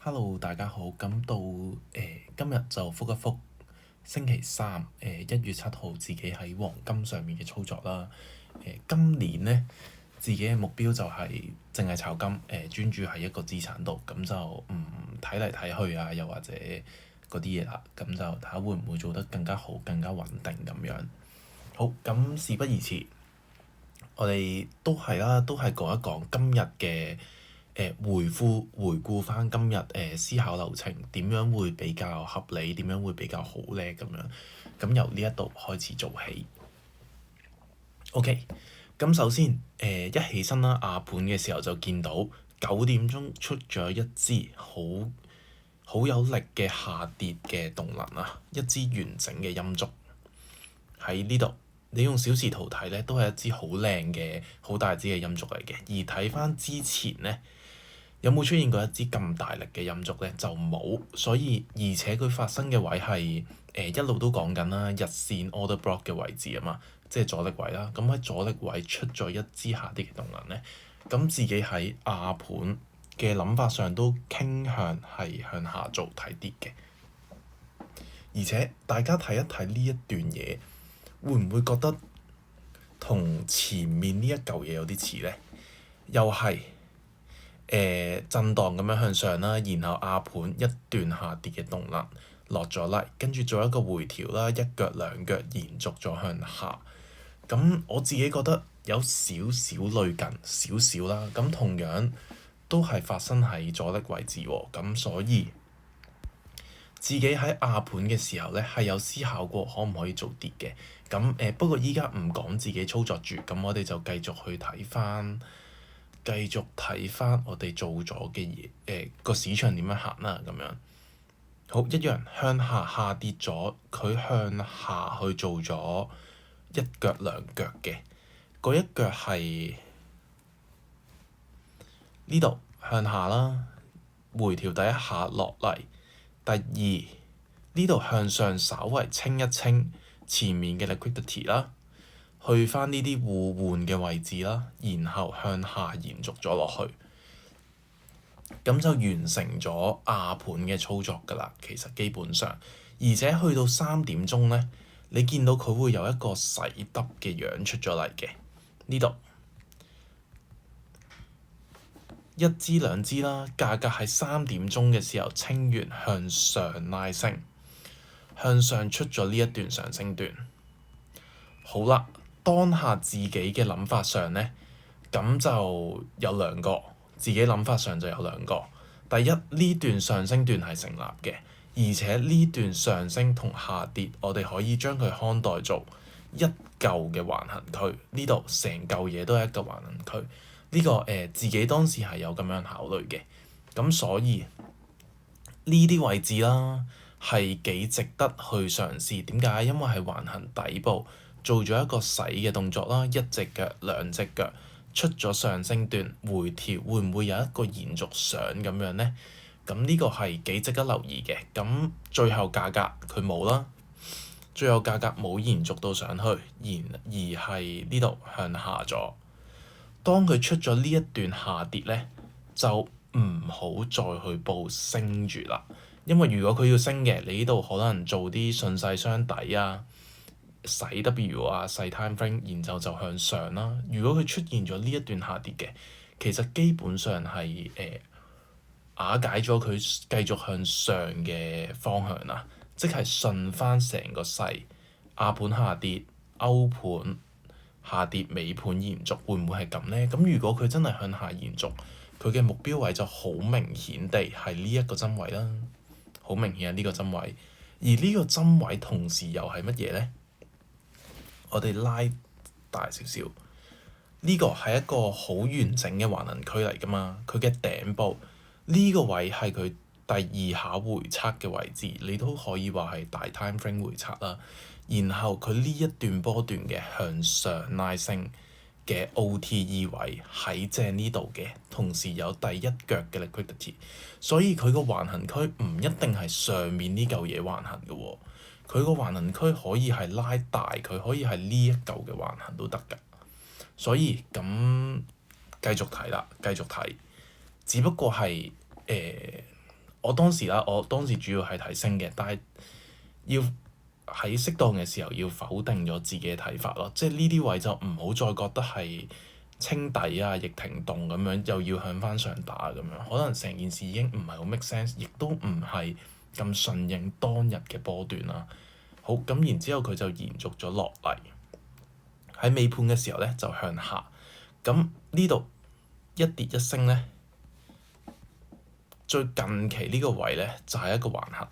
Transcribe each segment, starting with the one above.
Hello，大家好。咁到今日就覆一覆星期三1月7號自己喺黃金上面嘅操作啦。今年呢，自己嘅目標就係淨係炒金，專注喺一個資產度，咁就唔睇嚟睇去啊，又或者嗰啲嘢啦。咁就睇下會唔會做得更加好、更加穩定咁樣。好，咁事不宜遲，我哋都係啦，都係講一講今日嘅回顧翻今日思考流程點樣會比較合理，點樣會比較好呢？咁樣咁由呢一度開始做起。OK，咁首先一起身啦，亞盤嘅時候就見到9點鐘出咗一支好有力嘅下跌嘅動能啊，一支完整嘅陰燭喺呢度。你用小時圖睇咧，都係一支好靚嘅好大支嘅陰燭嚟嘅。而睇翻之前咧，有冇出現過一支咁大力嘅陰燭咧？就冇。所以而且佢發生嘅位係一路都講緊啦，日線 order block 嘅位置啊嘛，即係阻力位啦。咁喺阻力位出咗一支下跌嘅動能咧，咁自己喺亞盤嘅諗法上都傾向係向下做睇跌嘅。而且大家睇一睇呢一段嘢，會唔會覺得同前面呢一嚿嘢有啲似呢？又係震盪咁樣向上啦，然後亞盤一段下跌嘅動能落咗嚟，跟住做一個回調啦，一腳兩腳延續咗向下。咁我自己覺得有少少類近少少啦。咁同樣都係發生喺阻力位置喎。咁所以自己喺亞盤嘅時候咧，係有思考過可唔可以做跌嘅。咁不過依家唔講自己操作住，咁我哋就繼續去睇翻我哋做咗嘅嘢，個市場點樣行啦咁樣。好，一樣向下跌咗，佢向下去做咗一腳兩腳嘅。嗰一腳係呢度向下啦，回調第一下落嚟，第二呢度向上稍為清一清前面嘅 liquidity 啦，去翻呢啲互換嘅位置啦，然後向下延續咗落去，咁就完成咗亞盤嘅操作㗎啦。其實基本上，而且去到3點鐘咧，你見到佢會有一個洗耷嘅樣出咗嚟嘅。呢度一支兩支啦，價格喺3點鐘嘅時候清完向上拉升，向上出咗呢一段上升段。好啦，當下自己嘅諗法上呢，咁就有兩個，自己諗法上就有兩個。第一，呢段上升段係成立嘅，而且呢段上升同下跌，我哋可以將佢看待做一嚿嘅橫行區。呢度成嚿嘢都係一個橫行區。呢個自己當時係有咁樣考慮嘅。咁所以呢啲位置啦，係幾值得去嘗試。點解？因為係橫行底部做咗一個洗嘅動作啦，一隻腳兩隻腳出咗上升段回調，會唔會有一個延續上咁樣呢？咁呢個係幾值得留意嘅。咁最後價格佢冇啦，最後價格冇延續到上去，而係呢度向下咗。當佢出咗呢一段下跌咧，就唔好再去報升住啦。因為如果佢要升嘅，你呢度可能做啲順勢雙底啊、洗 W 啊、細 time frame，然後就向上啦。如果佢出現咗呢一段下跌嘅，其實基本上係瓦解咗佢繼續向上嘅方向啦，即係順翻成個勢，亞盤下跌，歐盤下跌，尾盤延續，會唔會係咁呢？咁如果佢真係向下延續，佢嘅目標位就好明顯地係呢一個針位啦，好明顯係呢個針位。而呢個針位同時又係乜嘢呢？我哋拉大少少，呢個係一個好完整嘅橫行區嚟㗎嘛。佢嘅頂部呢個位係佢第二下回測嘅位置，你都可以話係大 time frame 回測啦。然後佢呢一段波段嘅向上拉升嘅 OTE 位喺正呢度嘅，同時有第一腳嘅 liquidity，所以佢個橫行區唔一定係上面呢嚿嘢橫行嘅喎，佢個橫行區可以係拉大，佢可以係呢一嚿嘅橫行都得㗎。所以咁繼續睇啦，繼續睇，只不過係我當時主要係睇升嘅，但係要喺適當嘅時候要否定咗自己嘅睇法咯。即係呢啲位就唔好再覺得係清底啊、逆停動咁樣，又要向翻上打咁樣，可能成件事已經唔係好 make sense，亦都唔係咁順應當日嘅波段啦。好，咁然之後佢就延續咗落嚟，喺尾盤嘅時候咧就向下。咁呢度一跌一升咧，最近期呢個位咧就係一個橫行，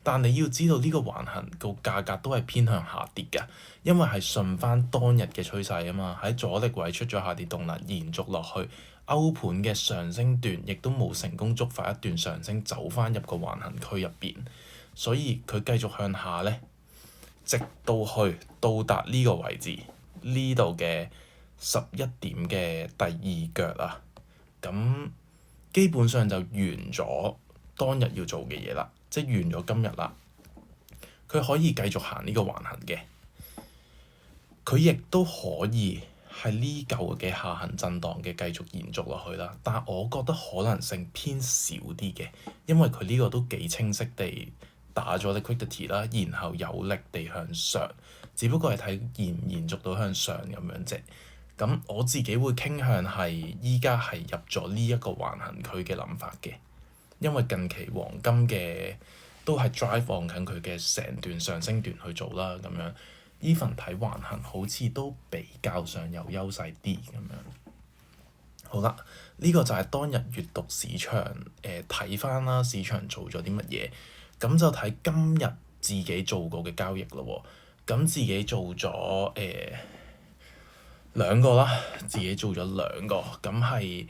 但你要知道呢個橫行個價格都係偏向下跌嘅，因為係順翻當日嘅趨勢啊嘛。喺阻力位出咗下跌動能，延續落去歐盤嘅上升段，亦都冇成功觸發一段上升，走翻入個橫行區入邊，所以佢繼續向下咧，直到去到達呢個位置，呢度嘅11點嘅第二腳啊，咁基本上就完咗當日要做嘅嘢啦，即係完咗今日啦。佢可以繼續行呢個橫行嘅，佢亦都可以係呢嚿嘅下行震盪嘅繼續延續落去啦。但我覺得可能性偏少啲嘅，因為佢呢個都幾清晰地打咗 liquidity 啦，然後有力地向上，只不過係睇延唔延續到向上咁樣啫。咁我自己會傾向係依家係入咗呢一個橫行區嘅諗法嘅，因為近期黃金嘅都係 drive on 緊佢嘅成段上升段去做啦，咁樣 even 睇橫行好似都比較上有優勢啲咁樣。好啦，呢個就係當日閱讀市場睇翻啦，市場做咗啲乜嘢，咁就睇今日自己做過嘅交易咯喎。咁自己做咗兩個啦，自己做咗兩個，咁係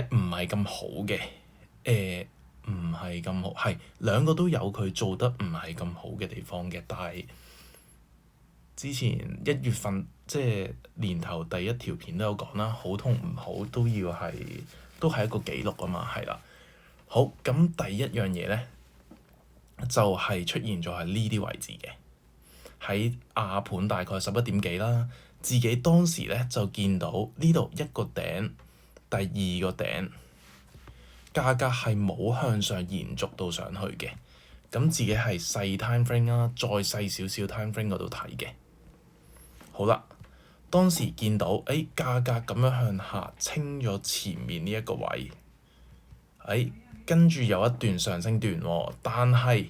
唔係咁好嘅？唔係咁好，係兩個都有佢做得唔係咁好嘅地方嘅，但係之前1月份即係年頭第一條片都有講啦，好同唔好都係一個記錄啊嘛，係啦。好，咁第一樣嘢咧就係出現咗喺呢啲位置嘅，喺亞盤大概11點幾啦。自己當時咧就見到呢度一個頂，第二個頂，價格係冇向上延續到上去嘅。咁自己係細 time frame 啦，再細少少 time frame 嗰度睇嘅。好啦，當時見到價格咁樣向下清咗前面呢一個位，跟住有一段上升段喎，但係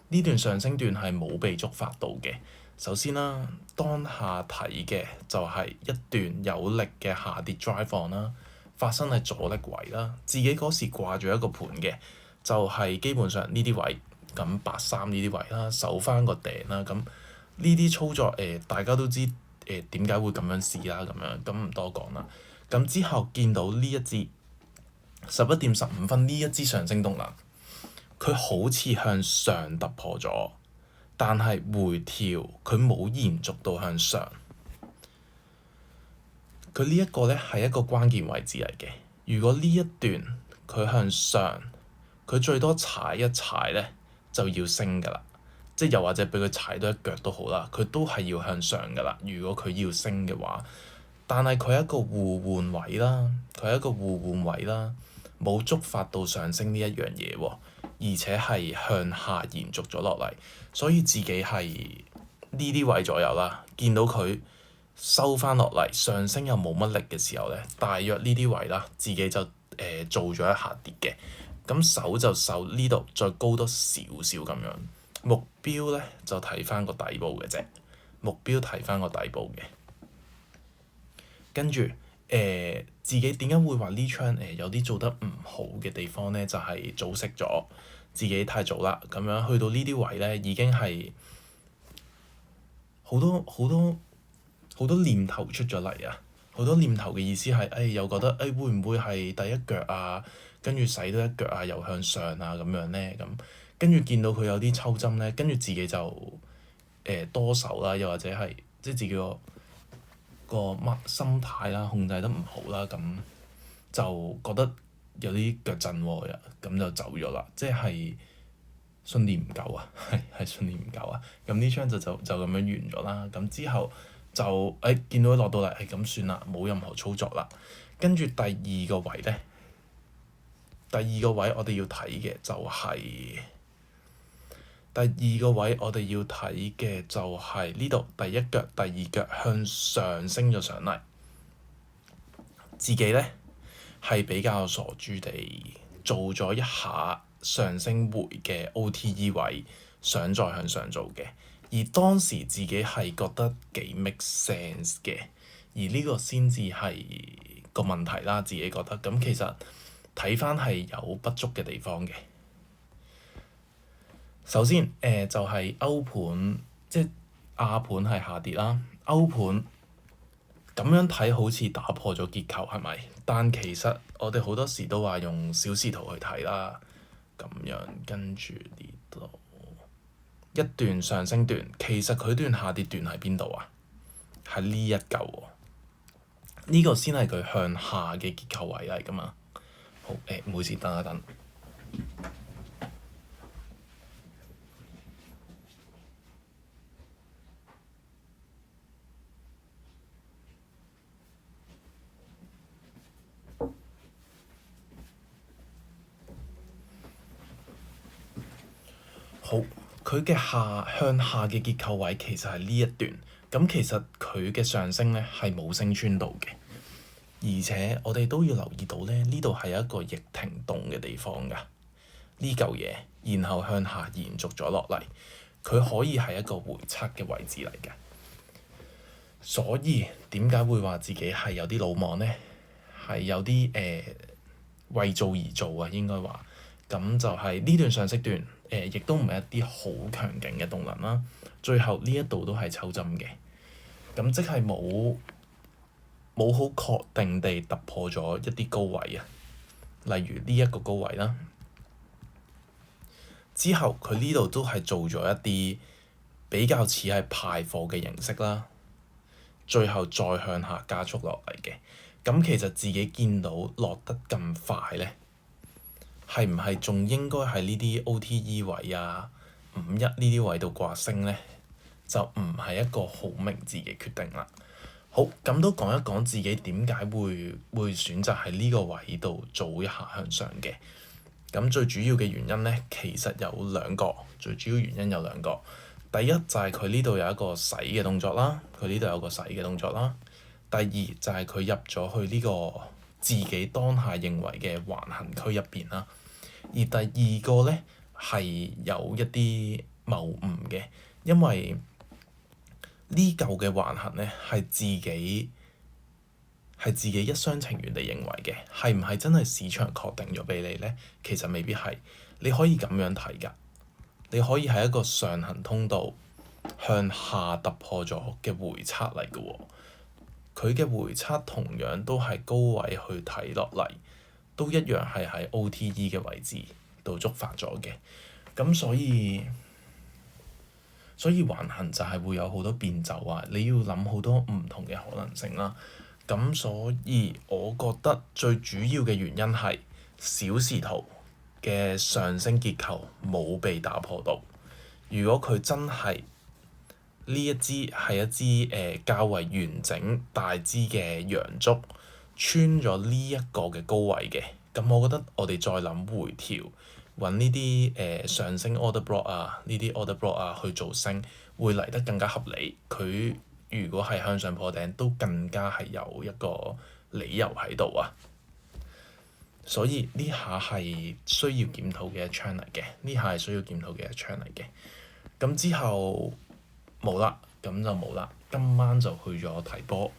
呢段上升段係冇被觸發到嘅。首先啦，當下睇嘅就係一段有力嘅下跌 drive on 啦，發生喺阻力位啦。自己嗰時掛住一個盤嘅，就係基本上呢啲位，咁83呢啲位啦，守翻個頂啦。咁呢啲操作大家都知點解會咁樣試啦，咁唔多講啦。咁之後見到呢一支11點15分呢一支上升動能，佢好似向上突破咗。但係回調佢冇延續到向上，佢呢一個咧係一個關鍵位置嚟嘅。如果呢一段佢向上，佢最多踩一踩咧就要升㗎啦，即係又或者俾佢踩多一腳都好啦，佢都係要向上㗎啦。如果佢要升嘅話，但係佢係一個互換位啦，冇觸發到上升呢一樣嘢喎，而且係向下延續咗落嚟，所以自己係呢啲位左右啦。見到佢收翻落嚟，上升又冇乜力嘅時候咧，大約呢啲位啦，自己就做咗一下跌嘅。咁手就受呢度再高多少少咁樣，目標咧就睇翻個底部嘅啫，跟住自己點解會話呢槍有啲做得唔好嘅地方咧？就係早熄咗，自己太早啦，咁樣去到呢啲位咧已經係好多念頭出咗嚟啊！好多念頭嘅意思係又覺得會唔會係第一腳啊？跟住洗多一腳啊，又向上啊咁樣咧，咁跟住見到佢有啲抽針咧，跟住自己就多手啦，又或者係即係自己個乜心態啦，控制得唔好啦，咁就覺得有啲腳震喎，咁就走咗啦，即係信念唔夠啊，係信念唔夠啊，咁呢槍就咁樣完咗啦。咁之後就見到落到嚟咁算啦，冇任何操作啦。跟住第二個位咧第二個位我哋要睇嘅就係、第二個位我哋要睇嘅就係呢度第一腳、第二腳向上升咗上嚟，自己咧係比較傻豬地做咗一下上升回嘅 OTE 位，想再向上做嘅，而當時自己係覺得幾 make sense 嘅，而呢個先至係個問題啦。自己覺得咁其實睇返係有不足嘅地方嘅。首先就係歐盤，即係亞盤係下跌啦，歐盤咁樣睇好似打破咗結構係咪？但其實我哋好多時都話用小時圖去睇啦，咁樣跟住呢度一段上升段，其實佢段下跌段喺邊度啊？係呢一嚿喎，呢個先係佢向下嘅結構位嚟㗎嘛。好唔好意思，等一等。好，佢嘅向下嘅結構位其實係呢一段，咁其實佢嘅上升咧係冇升穿到嘅，而且我哋都要留意到咧，呢度係一個逆停動嘅地方㗎，呢嚿嘢，然後向下延續咗落嚟，佢可以係一個回測嘅位置嚟嘅，所以點解會話自己係有啲魯莽咧？係有啲為做而做啊，應該話，咁就係呢段上升段。亦都唔係一啲好強勁嘅動能啦，最後呢一度都係抽針嘅，咁即係冇好確定地突破咗一啲高位啊，例如呢一個高位啦，之後佢呢度都係做咗一啲比較似係派貨嘅形式啦，最後再向下加速落嚟嘅，咁其實自己見到落得咁快咧，係唔係仲應該喺呢啲 OTE 位啊、51呢啲位度掛升咧？就唔係一個好明智嘅決定啦。好，咁都講一講自己點解會選擇喺呢個位度做一下向上嘅。咁最主要嘅原因咧，其實有兩個。最主要原因有兩個。第一就係佢呢度有一個洗嘅動作啦，佢呢度有個洗嘅動作啦。第二就係佢入咗去呢個自己當下認為嘅橫行區入邊啦。而第二個咧係有一啲謬誤嘅，因為呢嚿嘅橫行咧係自己一廂情願地認為嘅，係唔係真係市場確定咗畀你咧？其實未必係，你可以咁樣睇㗎，你可以係一個上行通道向下突破咗嘅回測嚟嘅喎，佢嘅回測同樣都係高位去睇落嚟，都一樣係喺 OTE 嘅位置度觸發咗嘅，咁所以橫行就係會有好多變奏啊！你要諗好多唔同嘅可能性啦。咁所以我覺得最主要嘅原因係小時圖嘅上升結構冇被打破到。如果佢真係呢一支係一支較為完整大支嘅陽燭穿咗呢一個嘅高位嘅，咁我覺得我哋再諗回調，揾呢啲上升 order block 啊，呢啲 order block 啊去做升，會嚟得更加合理。佢如果係向上破頂，都更加係有一個理由喺度啊。所以呢下係需要檢討嘅一槍嚟嘅，呢下係需要檢討嘅一槍嚟嘅。咁之後冇啦，咁就冇啦。今晚就去咗睇波，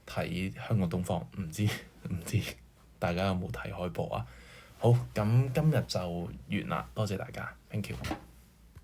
睇香港東方，唔知大家有冇睇開波啊？好，咁今日就完啦，多謝大家，thank you。